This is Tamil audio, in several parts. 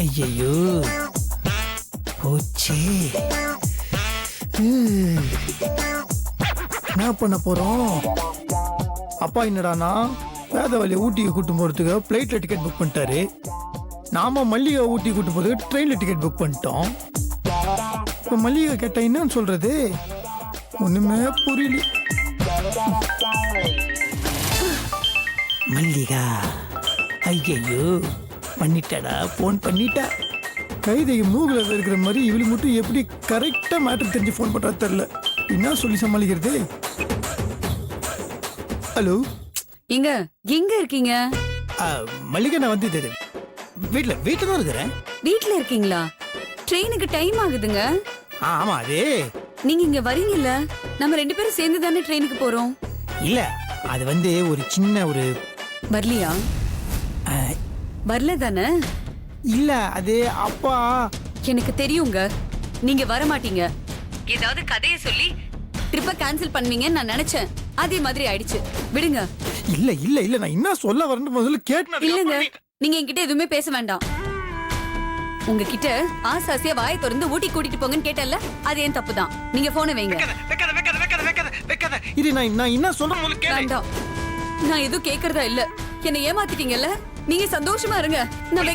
ஐயோ போச்சு. என்ன பண்ண போறோம்? அப்பா என்னடானா வேதவழியை ஊட்டிக்கு கூட்டு போறதுக்கு பிளைட்ல டிக்கெட் புக் பண்ணிட்டாரு. நாம மல்லிகை ஊட்டி கூட்டு போறதுக்கு ட்ரெயின்ல டிக்கெட் புக் பண்ணிட்டோம். இப்போ மல்லிகை கேட்டா என்னன்னு சொல்றது? ஒண்ணுமே புரியல. மல்லிகா ஐயோ பண்ணிட்டாடா, போன் பண்ணிட்டா. கைதை மூகுல இருக்கிற மாதிரி இவளு மட்டும் எப்படி கரெக்டா மேட்டர் தெரிஞ்சு போன் பண்றா தெரியல. என்ன சொல்லி சமாளிக்கிறது? ஹலோ, எங்க எங்க இருக்கீங்க? மல்லிகா, நான் வந்து வீட்டுல தான் இருக்கிறேன். வீட்ல இருக்கீங்களா? ட்ரெயினுக்கு டைம் ஆகுதுங்க. ஆமா, அதே நீங்க இங்க வரீங்கல்ல, நம்ம 2 பேரும் சேர்ந்து தானே ட்ரெயினுக்கு போறோம். இல்ல, அது வந்து ஒரு சின்ன ஒரு வரலையா? வரல தானே? இல்ல, அது அப்பா. எனக்கு தெரியுங்க, நீங்க வர மாட்டீங்க. ஏதாவது கதைய சொல்லி ட்ரிப்ப கேன்சல் பண்ணுவீங்கன்னு நான் நினைச்சேன். அதே மாதிரி ஆயிடுச்சு. விடுங்க. இல்ல இல்ல இல்ல, நான் என்ன சொல்ல வரேன்னு முதல்ல கேட்டு. இல்லங்க, நீங்க என்கிட்ட எதுவுமே பேச வேண்டாம். உங்ககிட்ட ஆசாசியா வாயை திறந்து ஊட்டி கூட்டிட்டு போங்கன்னு கேட்டல, அது ஏன் தப்பு தான். நீங்க போனை வைங்க. இது நான் என்ன சொல்றேன் முதல்ல கேளு. வேண்டாம், நான் எதுவும் கேக்குறதா இல்ல. என்ன ஏமாத்திட்டீங்கல்ல, நீங்க சந்தோஷமா இருங்க. நான்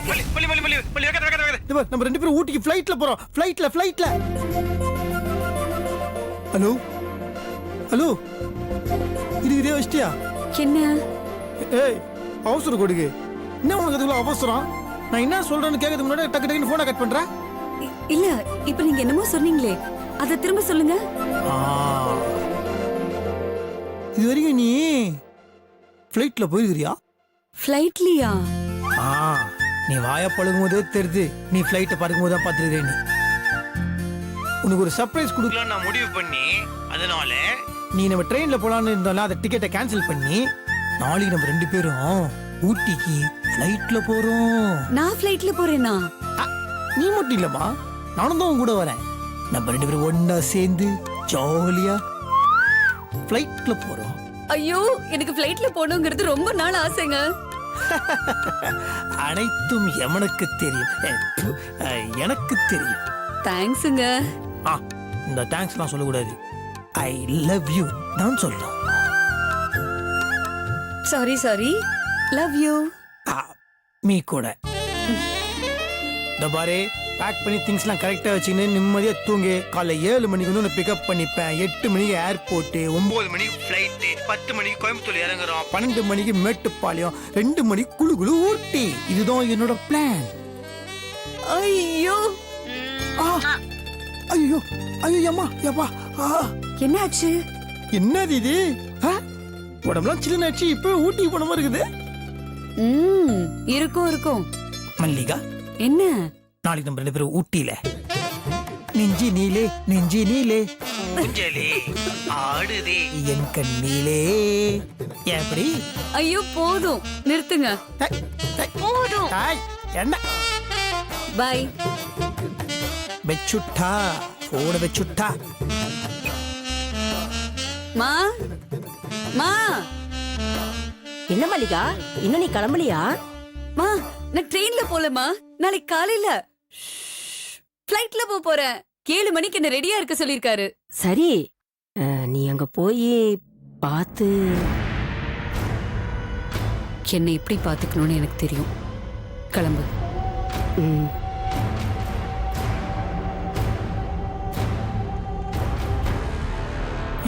நம்ம 2 பேரும் ஊட்டிக்கு ஃளைட்ல போறோம். ஃளைட்ல. ஹலோ ஹலோ, இதே வச்சிட்டியா? என்ன? ஏய், அவசரம் கொடுக்கு. என்ன உனக்கு அதுக்குள்ள அவசரம்? நான் என்ன சொல்றேன்னு கேட்கறதுக்கு முன்னாடி டக்கு டக்குன்னு போனை கட் பண்ற. இல்ல, இப்ப நீங்க என்னமோ சொன்னீங்களே, அத திரும்ப சொல்லுங்க. இது வரைக்கும் நீ ஃளைட்ல போயிருக்கிறியா? ஃளைட்லயா? நீ வாய பழகும் போதே தெரியுது நீ ஃளைட்டை பறக்கும் போது தான் பார்த்துருக்கேன். உனக்கு ஒரு சர்ப்ரைஸ் கொடுக்கலான்னு நான் முடிவு பண்ணி, அதனால நீ நம்ம ட்ரெயின்ல போலான்னு இருந்தோம்ல, அந்த டிக்கெட்டை கேன்சல் பண்ணி நாளைக்கு நம்ம 2 பேரும் ஊட்டிக்கு ஃளைட்ல போறோம். நான் ஃளைட்ல போறேனா? நீ மட்டும் இல்லம்மா, நானும் தான் உன் கூட வரேன். நம்ம 2 பேரும் ஒண்ணா சேர்ந்து ஜாலியா ஃளைட்ல போறோம். ஐயோ, எனக்கு ஃளைட்ல போகணுங்கிறது ரொம்ப நாள் ஆசைங்க. அனைத்தும் எமனுக்கு தெரியும், எனக்கு தெரியும். தேங்க்ஸ்ங்க. இந்த தேங்க்ஸ்லாம் சொல்லக்கூடாது. ஐ லவ் யூ தான் சொல்லணும். Sorry, love you. மீ கூட. இந்த பாரு, பேக் பண்ணி திங்ஸ்லாம் கரெக்டாக வச்சுக்கின்னு நிம்மதியாக தூங்கி காலைல 7 மணிக்கு வந்து உன்னை பிக்கப் பண்ணிப்பேன். 8 மணிக்கு ஏர்போர்ட்டு, 9 மணிக்கு ஃப்ளைட்டு, 10 மணிக்கு கோயம்புத்தூர் இறங்குறோம், 12 மணிக்கு மேட்டுப்பாளையம், 2 மணிக்கு குளு ஊட்டி. இதுதான் என்னோட பிளான். ஐயோ ஐயோ ஐயோ, அம்மா யப்பா. என்னாச்சு? என்னது இது? உடம்புலாம் சில்லுன்னு ஆச்சு. இப்போ ஊட்டி போன மாதிரி இருக்குது. இருக்கும். மல்லிகா, என்ன? நாளைக்கு நம்ம 2 பேரும் ஊட்டியில நெஞ்சி நீலே ஊஞ்சலே ஆடுதே என் கண்ணிலே. எப்படி? ஐயோ போதும், நிறுத்துங்க. போதும். என்ன? பை. வெச்சுட்டா போட வெச்சுட்டா. மா என்ன மல்லிகா, இன்னும் நீ கிளம்பலையா? மா, நான் ட்ரெயின்ல போலமா. நாளைக்கு காலையில ஃளைட்ல போறேன். 7 மணிக்கு என்ன ரெடியா இருக்க சொல்லிருக்காரு. சரி, நீ அங்க போய் பார்த்து. என்னை எப்படி பாத்துக்கணும்னு எனக்கு தெரியும். கிளம்பு.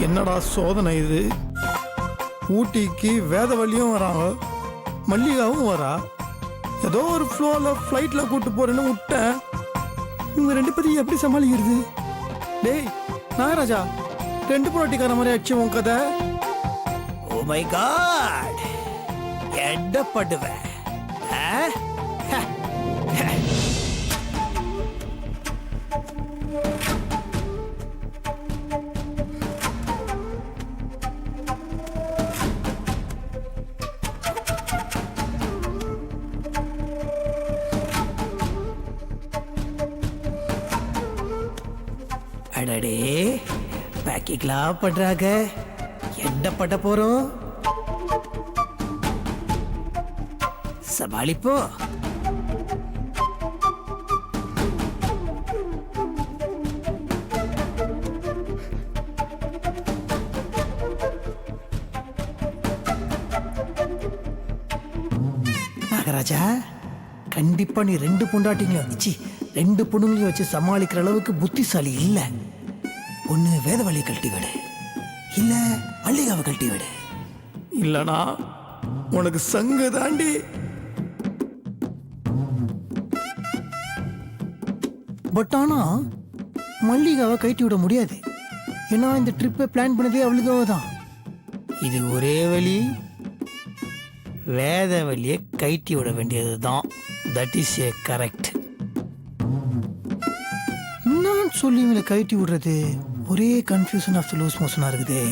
என்னடா சோதனை இது? ஊட்டிக்கு வேதவழியும் வராங்க, மல்லிகாவும் வரா. ஏதோ ஒரு ஃப்ளோல ஃப்ளைட்ல கூட்டு போறேன்னு விட்டேன். இவங்க 2 பேரும் எப்படி சமாளிக்கிறது? டேய் நாகராஜா, 2 புரோட்டிக்கார மாதிரி ஆச்சு உன் கதை. ஓ மை காட், எடப்படுவேன். அடடே, பேக்கிங்லாம் பண்றாங்க. என்ன பண்ண போறோம்? சமாளிப்போம். நாகராஜா கண்டிப்பா நீ 2 பொண்டாட்டிங்களையும் வச்சு 2 பொண்ணுங்களையும் வச்சு சமாளிக்கிற அளவுக்கு புத்திசாலி இல்ல. ஒண்ணு வேதவழியை கழட்டி விடு, இல்ல மல்லிகாவை கழட்டி விடு, இல்லனா உனக்கு சங்கு தாண்டி. பட் ஆனா மல்லிகாவை கழட்டி விட முடியாது. ஏன்னா இந்த ட்ரிப்பை பிளான் பண்ணதே அவளுக்காக தான். இது ஒரே வழி, வேத வழியை கைட்டி விட வேண்டியது தான். That is a correct. என்னன்னு சொல்லி இவங்களை கைட்டி விடுறது? ஒரே கன்ஃபியூஷன் ஆஃப் லூஸ் மோஷனா இருக்குதே.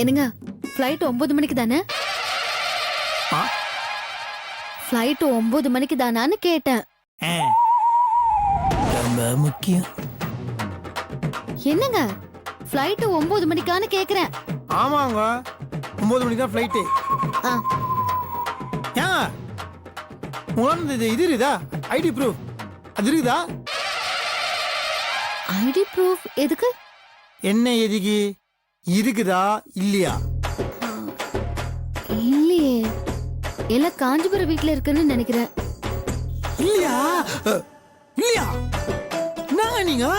என்னங்க ஃப்ளைட் 9 மணிக்கு தானே? ஃப்ளைட் 9 மணிக்கு தானான்னு கேட்டேன். ரொம்ப முக்கியம். என்னங்க ஃப்ளைட் 9 மணிக்கான்னு கேக்குறேன். ஆமாங்க 9 மணிக்கு தான் ஃப்ளைட்டு. ஆ, ஏங்க உங்களோட இது இருக்குதா ஐடி ப்ரூஃப்? அது இருக்குதா? ஐடி ப்ரூஃப் எதுக்கு? என்ன எதுக்கு இருக்குதா இல்லையா? இல்லையே, எல்லாம் காஞ்சிபுரம் வீட்ல இருக்குன்னு நினைக்கிறேன். இல்லையா? இல்லையா? என்னங்க நீங்க?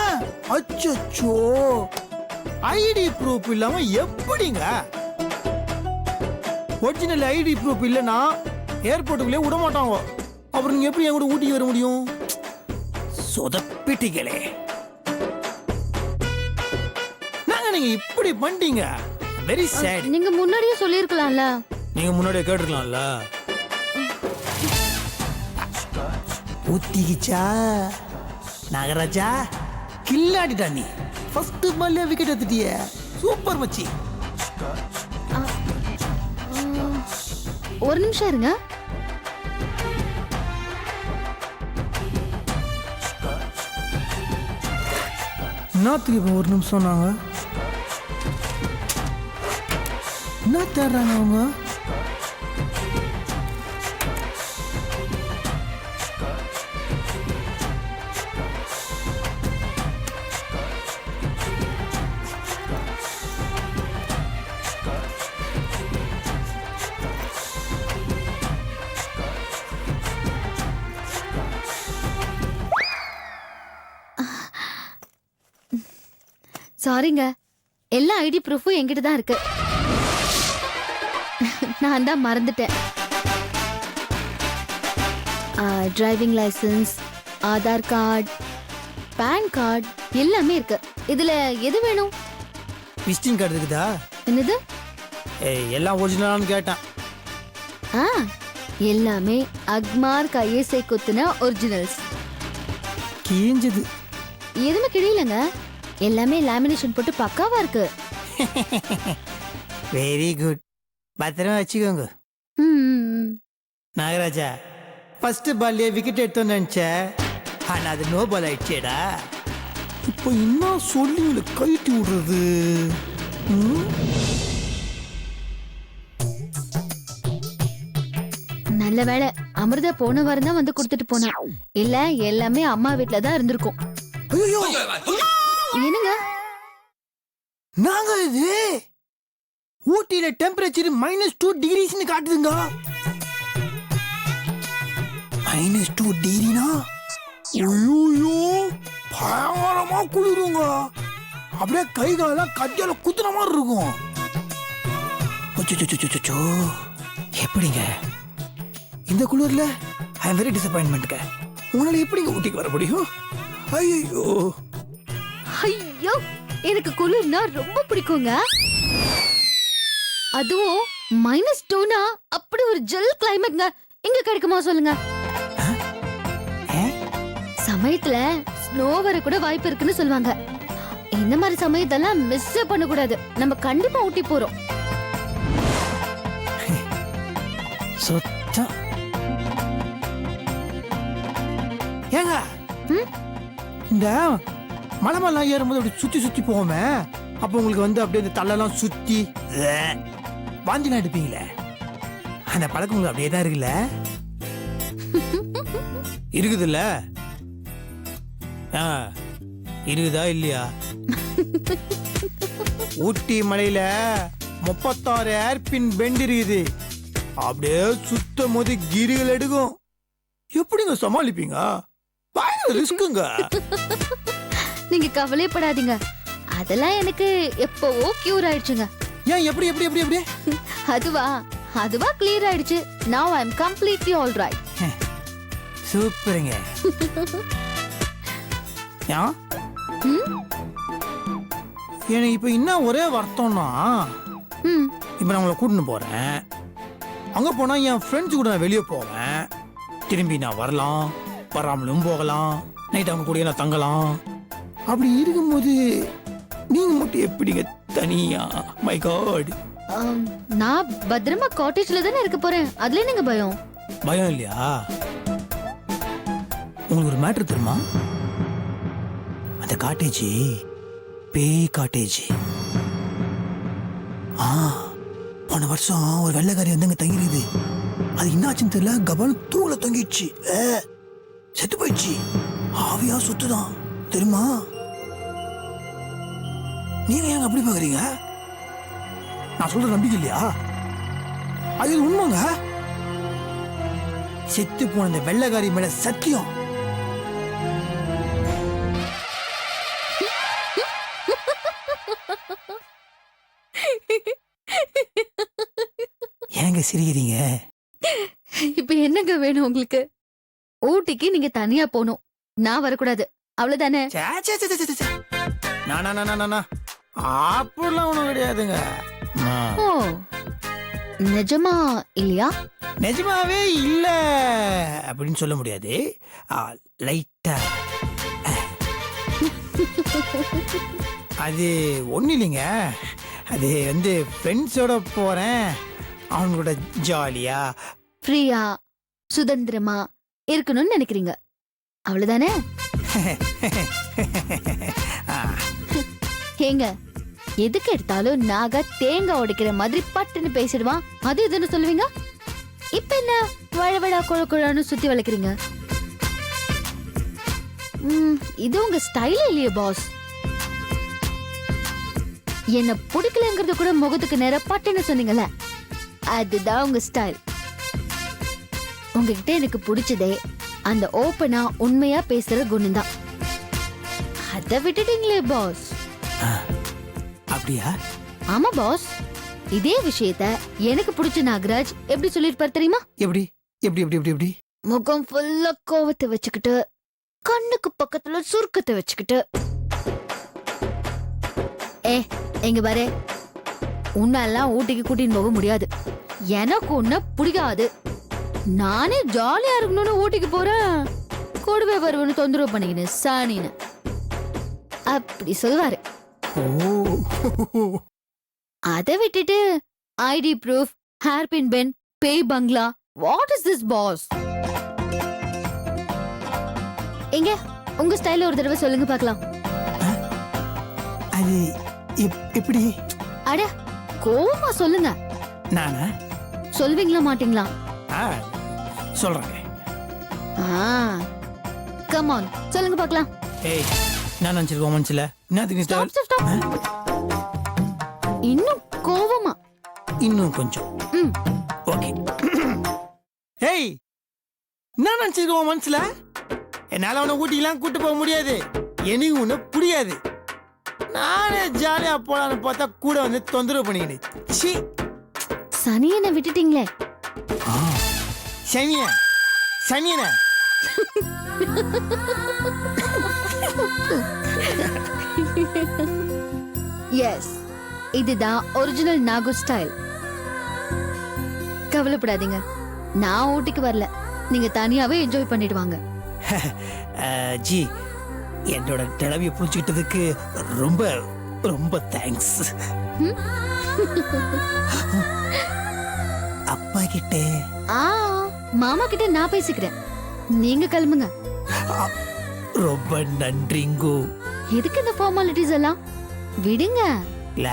அச்சச்சோ, ஐடி ப்ரூஃப் இல்லாம எப்படிங்க? ஒரிஜினல் ஐடி ப்ரூஃப் இல்லைன்னா ஏர்போர்ட்டுக்குள்ளே விட மாட்டாங்க. அப்புறம் நீங்க எப்படி என் கூட ஊட்டிக்கு வர முடியும்? சொதப்பிட்டீங்களே. நாங்க நீங்க இப்படி பண்ணிட்டீங்க. Very sad. நீங்க முன்னாடியே சொல்லிருக்கலாம்ல. நீங்க முன்னாடியே கேட்டுருக்கலாம்ல. ஊத்திக்கிச்சா நாகராஜா? கில்லாடிட்டா நீ. ஃபர்ஸ்ட் பால்ல விக்கெட் எடுத்துட்டிய. சூப்பர் மச்சி. ஒரு நிமிஷம் இருங்க. என்னத்துக்கு இப்போ ஒரு நிமிஷம்? நாங்க என்ன தேடுறாங்க அவங்க? சாரிங்க, எல்லா ஐடி ப்ரூஃபும் என்கிட்ட தான் இருக்கு. நான் தான் மறந்துட்டேன். Driving licence, Aadhaar card, PAN card எல்லாமே இருக்கு. இதுல எது வேணும்? விசிட்டிங் கார்டு இருக்குதா? என்னது? எல்லாம் ஒரிஜினலான்னு கேட்டேன். ஆ, எல்லாமே அக்மார் கையேசை குத்துன ஒரிஜினல்ஸ். கிழிஞ்சது. எதுவுமே கிழியலங்க, எல்லாமே லேமினேஷன் போட்டு பக்காவா இருக்கு. Very good. பத்திரமா வச்சுக்கோங்க. நாகராஜா, ஃபர்ஸ்ட் பால்லே விக்கெட் எடுத்தோன்னு நினைச்சேன். ஆனா அது நோ பால் ஆயிடுச்சேடா. இப்போ என்ன சொல்லி கைட்டி விடுறது? நல்ல வேளை அமிர்தா போன வாரம் தான் வந்து கொடுத்துட்டு போனா. இல்ல எல்லாமே அம்மா வீட்ல தான் இருந்திருக்கும். ஐயோ, என்னங்க நாங்க இது ஊட்டியில டெம்பரேச்சர் -2 டிகிரிஸ்னு காட்டுதுங்க. -2 டிகிரினா ஐயோ பயங்கரமா குளிருங்க. அப்படியே கை காலெல்லாம் கத்தியால குத்துன மாதிரி இருக்கும். அச்சச்சோ, எப்படிங்க இந்த குளிர்ல? ஐ எம் வெரி டிசப்பாயின்மெண்ட்ங்க. உங்களால எப்படிங்க ஊட்டிக்கு வர முடியும்? ஐயோ ஐயோ, எனக்கு குளிர்னா ரொம்ப பிடிக்குங்க. அதுவும் -2னா அப்படி ஒரு ஜெல் கிளைமேட்ங்க. எங்க கிடைக்குமா சொல்லுங்க? சமயத்துல ஸ்னோ வர கூட வாய்ப்பு இருக்குன்னு சொல்லுவாங்க. இந்த மாதிரி சமயத்தெல்லாம் மிஸ் பண்ண கூடாது. நம்ம கண்டிப்பா ஊட்டி போறோம். சுத்தம். ஏங்க இந்த மலைமெல்லாம் ஏறும்போது அப்படி சுத்தி சுத்தி போவோமே, அப்போ உங்களுக்கு வந்து அப்படியே இந்த தள்ளெல்லாம் சுத்தி வாந்திலாம் எடுப்பீங்களே, அந்த பழக்கம் உங்களுக்கு அப்படியே தான் இருக்குல்ல? இருக்குதுல்ல? இருக்குதா இல்லையா? ஊட்டி மலையில 36 ஏர்பின் பெண்ட் இருக்குது. அப்படியே சுத்தம் போது கிரிகள் எடுக்கும். எப்படிங்க சமாளிப்பீங்க? பயங்கர ரிஸ்க்குங்க. நீங்க கவலைப்படாதீங்க, அதெல்லாம் எனக்கு எப்பவோ கியூர் ஆயிடுச்சுங்க. ஏன் எப்படி எப்படி எப்படி எப்படி? அதுவா கிளியர் ஆயிடுச்சு. Now I am completely all right. சூப்பருங்க. ஏன் எனக்கு இப்ப இன்னும் ஒரே வருத்தம்னா, ம் இப்ப நான் உங்களை கூட்டின்னு போறேன். அங்க போனா என் ஃப்ரெண்ட்ஸ் கூட நான் வெளியே போவேன். திரும்பி நான் வரலாம், வராமலும் போகலாம், நைட் அவங்க கூட நான் தங்கலாம். அப்படி இருக்கும்போது நீங்க மட்டும் எப்படிங்க தனியா? My God. நான் பத்திரமா காட்டேஜ்ல தானே இருக்க போறேன். அதுல என்னங்க பயம்? பயம் இல்லையா? உங்களுக்கு ஒரு மேட்ரு தெரியுமா? அந்த காட்டேஜ் பேய் காட்டேஜ். போன வருஷம் ஒரு வெள்ளைக்காரி வந்து அங்க தங்கிருக்குது. அது என்னாச்சுன்னு தெரியல, கபால் தூள தொங்கிடுச்சு. செத்து போயிடுச்சு. ஆவியா சுத்துதான் தெரியுமா? நீங்க ஏங்க அப்படி பாக்குறீங்க? நான் சொல்ற நம்பிக்கை இல்லையா? அது உண்மைங்க. செத்து போன இந்த வெள்ளைக்காரி மேல சத்தியம். ஏங்க சிரிக்கிறீங்க? இப்ப என்னங்க வேணும் உங்களுக்கு? ஊட்டிக்கு நீங்க தனியா போகணும், நான் வரக்கூடாது, அவ்வளவுதானே? அப்படிலாம் ஒண்ணும் கிடையாதுங்க. ஓ, நிஜமா இல்லையா? நிஜமாவே இல்ல அப்படின்னு சொல்ல முடியாது. லைட்டா அது ஒண்ணு இல்லைங்க. அது வந்து ஃப்ரெண்ட்ஸோட போறேன், அவங்களோட ஜாலியா ஃப்ரீயா சுதந்திரமா இருக்கணும்னு நினைக்கிறீங்க, அவ்வளவுதானே? ஏங்க, எதுக்கு எடுத்தாலும் நாக தேங்காய் உடைக்கிற மாதிரி பட்டுன்னு பேசிடுவான், அது இதுன்னு சொல்லுவீங்க. இப்ப என்ன வழவழா குழக்குழான்னு சுத்தி வளைக்கிறீங்க? இது உங்க ஸ்டைல் இல்லையே பாஸ். என்ன பிடிக்கலங்கிறது கூட முகத்துக்கு நேரா பட்டுன்னு சொன்னீங்கல்ல, அதுதான் உங்க ஸ்டைல். உங்ககிட்ட எனக்கு பிடிச்சதே அந்த ஓப்பனா உண்மையா பேசுற குணம் தான். அத விட்டுட்டீங்களே பாஸ். அப்படியா? ஆமா பாஸ், இதே விஷயத்த எனக்கு பிடிச்ச நாகராஜ் எப்படி சொல்லிருப்பாரு தெரியுமா? எப்படி எப்படி எப்படி எப்படி எப்படி? முகம் ஃபுல்லா கோவத்தை வச்சுக்கிட்டு, கண்ணுக்கு பக்கத்துல சுருக்கத்தை வச்சுக்கிட்டு, எங்க பாரு, உன்னெல்லாம் ஊட்டிக்கு கூட்டின்னு போக முடியாது, எனக்கு உன்ன பிடிக்காது, நானே ஜாலியா இருக்கணும்னு ஊட்டிக்கு போறேன், கூடவே வருவனு தொந்தரவு பண்ணிக்கினேன் சாணின்னு அப்படி சொல்லுவாரு. அதை விட்டுட்டு ஐடி ப்ரூஃப், ஹேர்பின் பென், பேய் பங்களா, வாட் இஸ் திஸ் பாஸ்? எங்க உங்க ஸ்டைல ஒரு தடவை சொல்லுங்க பார்க்கலாம். அது எப்படி? அட கோவமா சொல்லுங்க. நானா? சொல்வீங்களா மாட்டீங்களா? சொல்றேன். கம் ஆன் சொல்லுங்க பார்க்கலாம். ஏய், நான் நினைச்சிருக்கோம் மனசுல என்னதுக்கு Stop, stop, stop. இன்னும் கோவமா? இன்னும் கொஞ்சம். ஓகே. ஏய், என்ன நினைச்சிருக்கோம் மனசுல? என்னால உன்னை ஊட்டிலாம் கூட்டு போக முடியாது, எனக்கு உன்னை புரியாது. நானே ஜாலியா போலான்னு பார்த்தா கூட வந்து தொந்தரவு பண்ணிக்கிட்டு. சனியனை விட்டுட்டீங்களே. சனிய சனியன எஸ், இதுதான் ஒரிஜினல் நாகு ஸ்டைல். கவலைப்படாதீங்க, நான் ஊட்டிக்கு வரல, நீங்க தனியாவே என்ஜாய் பண்ணிடுவாங்க. ஜி, என்னோட நிலைமையை புரிஞ்சுக்கிட்டதுக்கு ரொம்ப ரொம்ப தேங்க்ஸ். அப்பா கிட்ட மாமா கிட்ட நான் பேசிக்கிறேன், நீங்க கிளம்புங்க. ரொம்ப நன்றிங்கோ. எதுக்கு இந்த ஃபார்மாலிட்டிஸ் எல்லாம்? விடுங்க. இல்ல,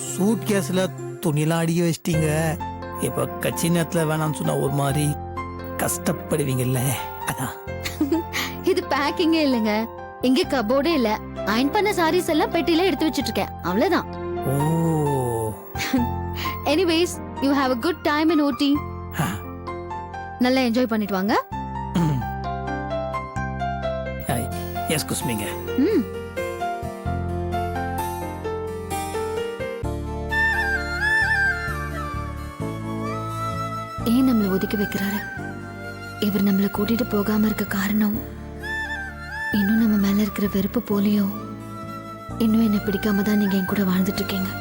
சூட் கேஸ்ல துணியெல்லாம் அடிக்க வச்சிட்டீங்க, இப்ப கட்சி நேரத்துல வேணாம்னு சொன்னா ஒரு மாதிரி கஷ்டப்படுவீங்கல்ல, அதான். இது பேக்கிங்கே இல்லைங்க, இங்க கபோர்டே இல்ல, அயன் பண்ண சாரீஸ் எல்லாம் பெட்டில எடுத்து வச்சிட்டு இருக்கேன், அவ்வளவுதான். Oh. Anyways, you have a good time in Ooty. நல்லா என்ஜாய் பண்ணிட்டு வாங்க. எஸ் குஸ்மிங்க. ம். ஏன் நம்மள ஒதுக்கி வைக்கிறாரு? இவர் நம்மள கூட்டிட்டு போகாம இருக்க காரணம் இன்னும் நம்ம மேல இருக்கிற வெறுப்பு போலியோ? இன்னும் என்ன பிடிக்காம தான் நீங்க என் கூட வாழ்ந்துட்டு இருக்கீங்க.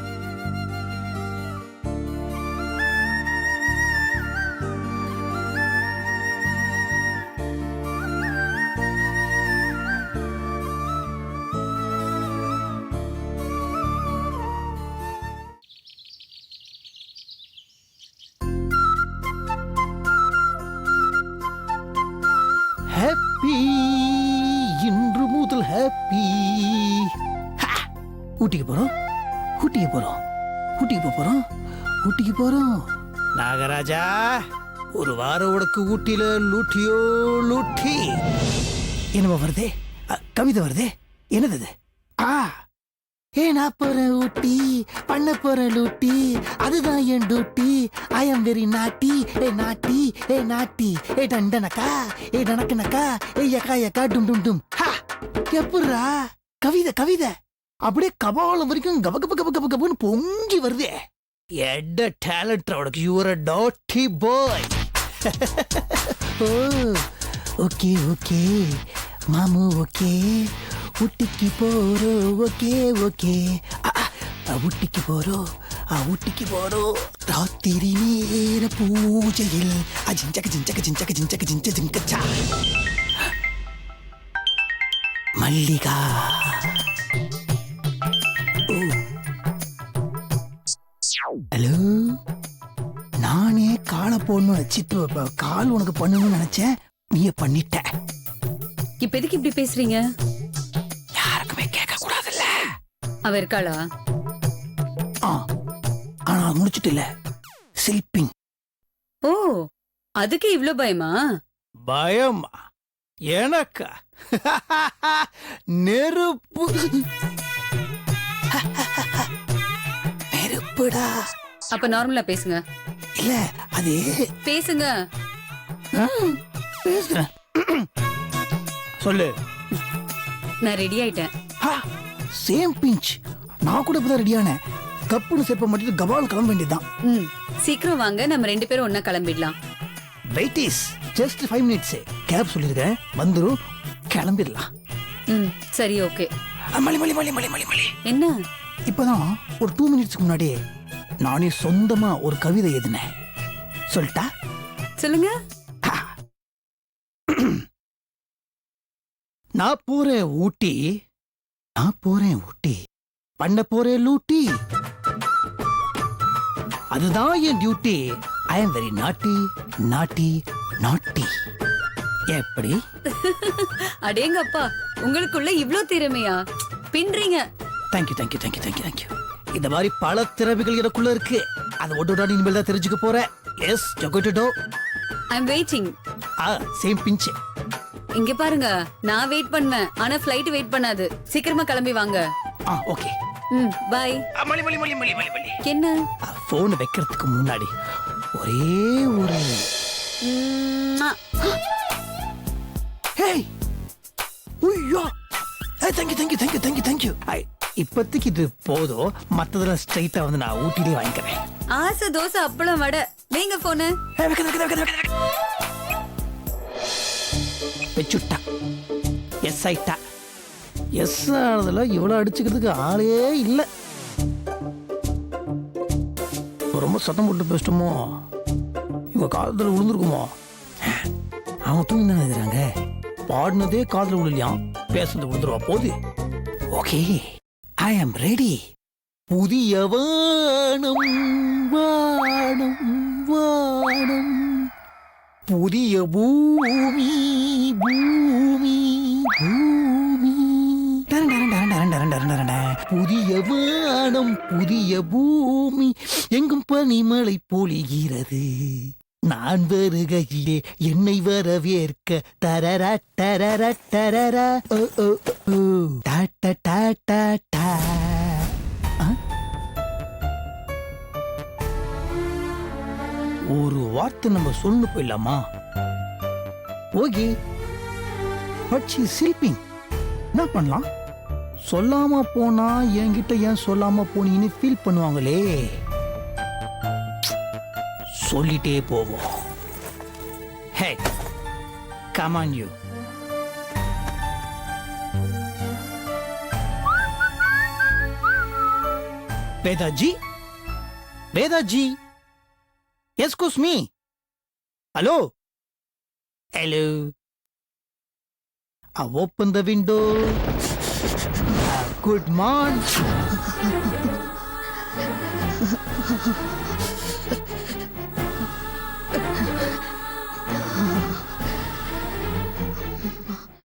ஹாப்பி இன்று முதல் ஹாப்பி. ஊட்டிக்கு போறோம், ஊட்டிக்கு போறோம், ஊட்டிக்கு போறோம், ஊட்டிக்கு போறோம். நாகராஜா, ஒரு வாரம் உனக்கு ஊட்டியில லூட்டியோ லூட்டி. என்னமா வருதே? கவிதை வருதே, என்னது அது? நான் போறேன் ஊட்டி, பண்ண போறேன் லூட்டி, அதுதான் என் டூட்டி. ஐ ஆம் வெரி நாட்டி, ஏ நாட்டி, ஏ நாட்டி, ஏ டண்டனக்கா, ஏ டனக்கனக்கா, ஏ யக்கா யக்கா டும் டும் டும். எப்படா கவிதை கவிதை அப்படியே கபாலம் வரைக்கும் கப கப கப கப கபன்னு பொங்கி வருதே. எட டேலண்ட் அவனுக்கு. யூஆர் அ டாட்டி பாய். ஓ ஓகே ஓகே மாமு ஓகே, ஊட்டிக்கு போறோம் ஓகே ஓகே, ஊட்டிக்கு போறோம், ஊட்டிக்கு போறோம். ராத்திரி நேர பூஜையில் அஜிஞ்சக ஜிஞ்சக ஜிஞ்சக ஜிஞ்சக ஜிஞ்ச ஜிங்கச்சா. மல்லிகா ஹலோ, நானே காலை போடணும்னு வச்சுட்டு கால் உனக்கு பண்ணணும்னு நினைச்சேன், நீ பண்ணிட்ட. இப்ப எதுக்கு இப்படி பேசுறீங்க? யாருக்குமே கேட்க கூடாதுல்ல. அவ இருக்காளா? ஆனா முடிச்சிட்டு இல்ல, ஸ்லீப்பிங். ஓ, அதுக்கு இவ்ளோ பயமா? பயமா எனக்கா? நெருப்பு நெருப்புடா. அப்ப நார்மலா பேசுங்க. இல்ல அது பேசுங்க. பேசுறேன். சொல்லு. நான் ரெடி ஆயிட்டேன். Same pinch. நான் கூட இப்பதான் ரெடியானேன். கப்புன்னு செப்ப மாட்டிட்டு கபால் கிளம்ப வேண்டியதுதான். சீக்கிரம் வாங்க, நம்ம 2 பேரும் ஒன்னா கிளம்பிடலாம். Wait is just 5 minutes. Cab சொல்லிருக்கேன், வந்துரும், கிளம்பிடலாம். சரி, ஓகே. மலி மலி மலி மலி மலி மலி. என்ன? இப்பதான் ஒரு 2 minutes முன்னாடி நானே சொந்தமா ஒரு கவிதை எழுதினேன். சொல்லிட்டா? சொல்லுங்க. நான் போறேன் ஊட்டி, நான் போறேன் ஊட்டி, பண்ண போறேன் லூட்டி, அதுதான் என் duty. I am very naughty naughty naughty. எப்படி? அடேங்கப்பா, உங்களுக்குள்ள இவ்ளோ திறமையா? பின்றீங்க. Thank you thank you thank you thank you thank you. இந்த மாதிரி பல திறமைகள் எனக்குள்ள இருக்கு. அதை ஒட்டோட இனிமேல் தான் தெரிஞ்சுக்க போறேன். எஸ் ஜொகோட்டோ. I am waiting. Same pinch. இங்க பாருங்க, நான் வெயிட் பண்ணுவேன், ஆனா ஃளைட் வெயிட் பண்ணாது. சீக்கிரமா கிளம்பி வாங்க. ஓகே. பை. மலி மலி மலி மலி மலி மலி. என்ன? போன் வைக்கிறதுக்கு முன்னாடி ஒரே ஒரு ஹேய் உய்யா. Thank you thank you thank you thank you thank you. இப்போதைக்கு இது போதும், மற்றதெல்லாம் ஸ்ட்ரைட்டா வந்து நான் ஊட்டிலே வாங்கிக்கிறேன். ஆசை தோசை அப்பளம் வடை. நீங்க போனு வச்சுட்டா. எஸ் ஆயிட்டா. எஸ் ஆனதுல இவ்வளவு அடிச்சுக்கிறதுக்கு ஆளே இல்லை. ரொம்ப சத்தம் போட்டு பேசிட்டோமோ, இவங்க காலத்துல விழுந்துருக்குமோ. அவங்க தூங்கி தானே இருக்கிறாங்க, பாடினதே காதல விழலையாம், பேசுறது விழுந்துருவா போது. Okay, I am ready. புதிய வானம் வானம் வானம், புதிய பூமி பூமி பூமி, புதிய வானம் புதிய பூமி, எங்கும் பனிமழை பொழிகிறது. நான் வருகையிலே என்னை வரவேற்க தரர தரர தரர ஓ ஓ ஓ டாட்டா டாட்டா டா. ஒரு வார்த்தை நம்ம சொல்லு போயிடலாமா? Okay, but she sleeping. என்ன பண்ணலாம்? சொல்லாம போனா என்கிட்ட ஏன் சொல்லாம போனீங்கன்னு ஃபீல் பண்ணுவாங்களே. சொல்லிட்டே போவோம். Hey, come on you. Vedaji, Vedaji, excuse me. Hello, hello. I open the window. Good morning.